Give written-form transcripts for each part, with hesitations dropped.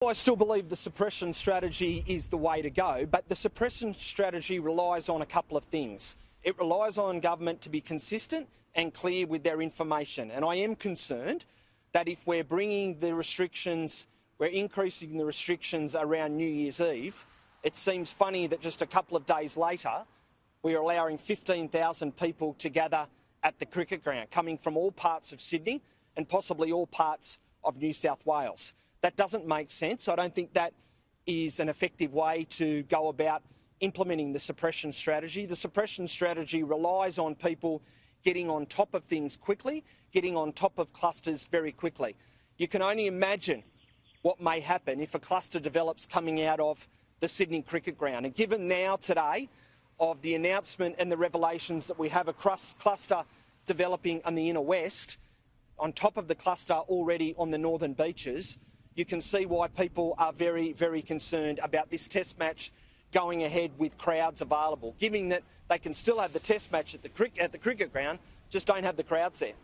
I still believe the suppression strategy is the way to go, but the suppression strategy relies on a couple of things. It relies on government to be consistent and clear with their information. And I am concerned that if we're bringing the restrictions, we're increasing the restrictions around New Year's Eve, it seems funny that just a couple of days later, we are allowing 15,000 people to gather at the cricket ground, coming from all parts of Sydney and possibly all parts of New South Wales. That doesn't make sense. I don't think that is an effective way to go about implementing the suppression strategy. The suppression strategy relies on people getting on top of things quickly, getting on top of clusters very quickly. You can only imagine what may happen if a cluster develops coming out of the Sydney cricket ground. And given now today of the announcement and the revelations that we have a cluster developing on the inner west, on top of the cluster already on the northern beaches, you can see why people are very, very concerned about this test match going ahead with crowds available, given that they can still have the test match at the cricket ground, just don't have the crowds there. Churches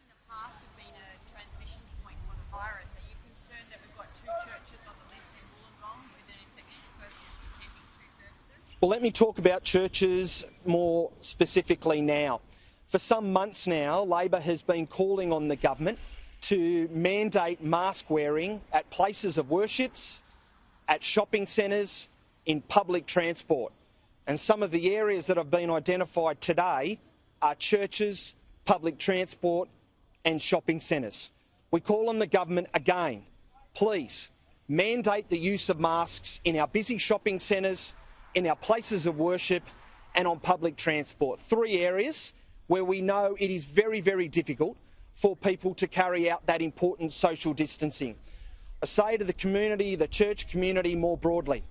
in the past have been a transmission point for the virus. Are you concerned that we've got 2 churches on the list in Wollongong with an infectious person attending 2 services? Well, let me talk about churches more specifically now. For some months now, Labor has been calling on the government to mandate mask wearing at places of worships, at shopping centres, in public transport. And some of the areas that have been identified today are churches, public transport and shopping centres. We call on the government again, please mandate the use of masks in our busy shopping centres, in our places of worship and on public transport. 3 areas where we know it is very, very difficult for people to carry out that important social distancing. I say to the community, the church community more broadly,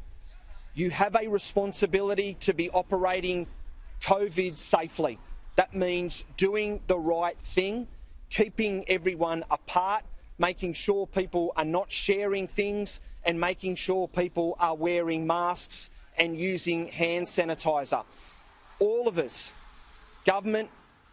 you have a responsibility to be operating COVID safely. That means doing the right thing, keeping everyone apart, making sure people are not sharing things and making sure people are wearing masks and using hand sanitizer. All of us, government,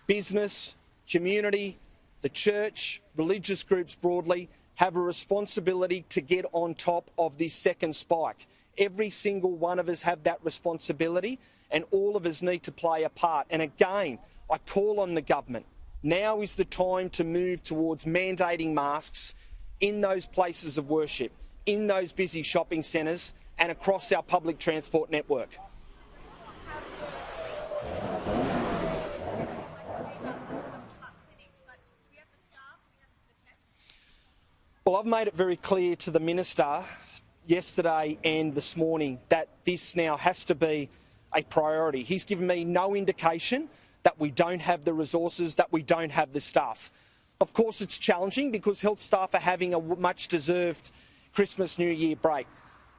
business, community, the church, religious groups broadly, have a responsibility to get on top of this second spike. Every single one of us have that responsibility and all of us need to play a part. And again, I call on the government. Now is the time to move towards mandating masks in those places of worship, in those busy shopping centres and across our public transport network. Well, I've made it very clear to the Minister yesterday and this morning that this now has to be a priority. He's given me no indication that we don't have the resources, that we don't have the staff. Of course, it's challenging because health staff are having a much-deserved Christmas, New Year break.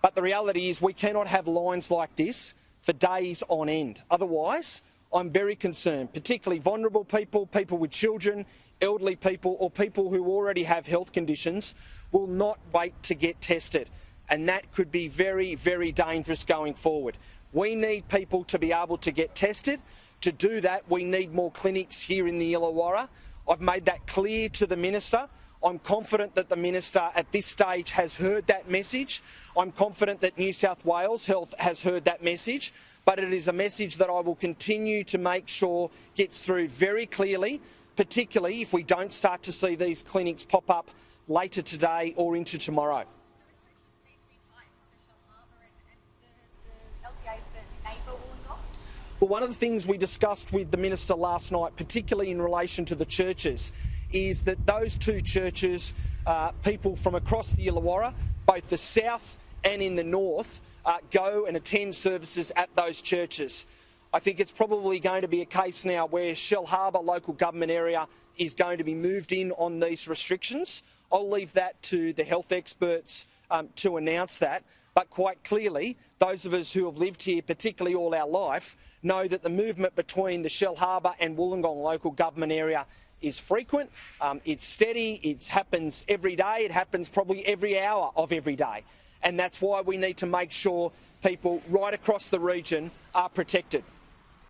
But the reality is we cannot have lines like this for days on end. Otherwise, I'm very concerned, particularly vulnerable people, people with children, elderly people or people who already have health conditions will not wait to get tested. And that could be very, very dangerous going forward. We need people to be able to get tested. To do that, we need more clinics here in the Illawarra. I've made that clear to the Minister. I'm confident that the Minister at this stage has heard that message. I'm confident that New South Wales Health has heard that message. But it is a message that I will continue to make sure gets through very clearly, particularly if we don't start to see these clinics pop up later today or into tomorrow. Well, one of the things we discussed with the Minister last night, particularly in relation to the churches, is that those 2 churches, people from across the Illawarra, both the south and in the north, go and attend services at those churches. I think it's probably going to be a case now where Shell Harbour local government area is going to be moved in on these restrictions. I'll leave that to the health experts to announce that. But quite clearly, those of us who have lived here, particularly all our life, know that the movement between the Shell Harbour and Wollongong local government area is frequent, it's steady, it happens every day, it happens probably every hour of every day. And that's why we need to make sure people right across the region are protected.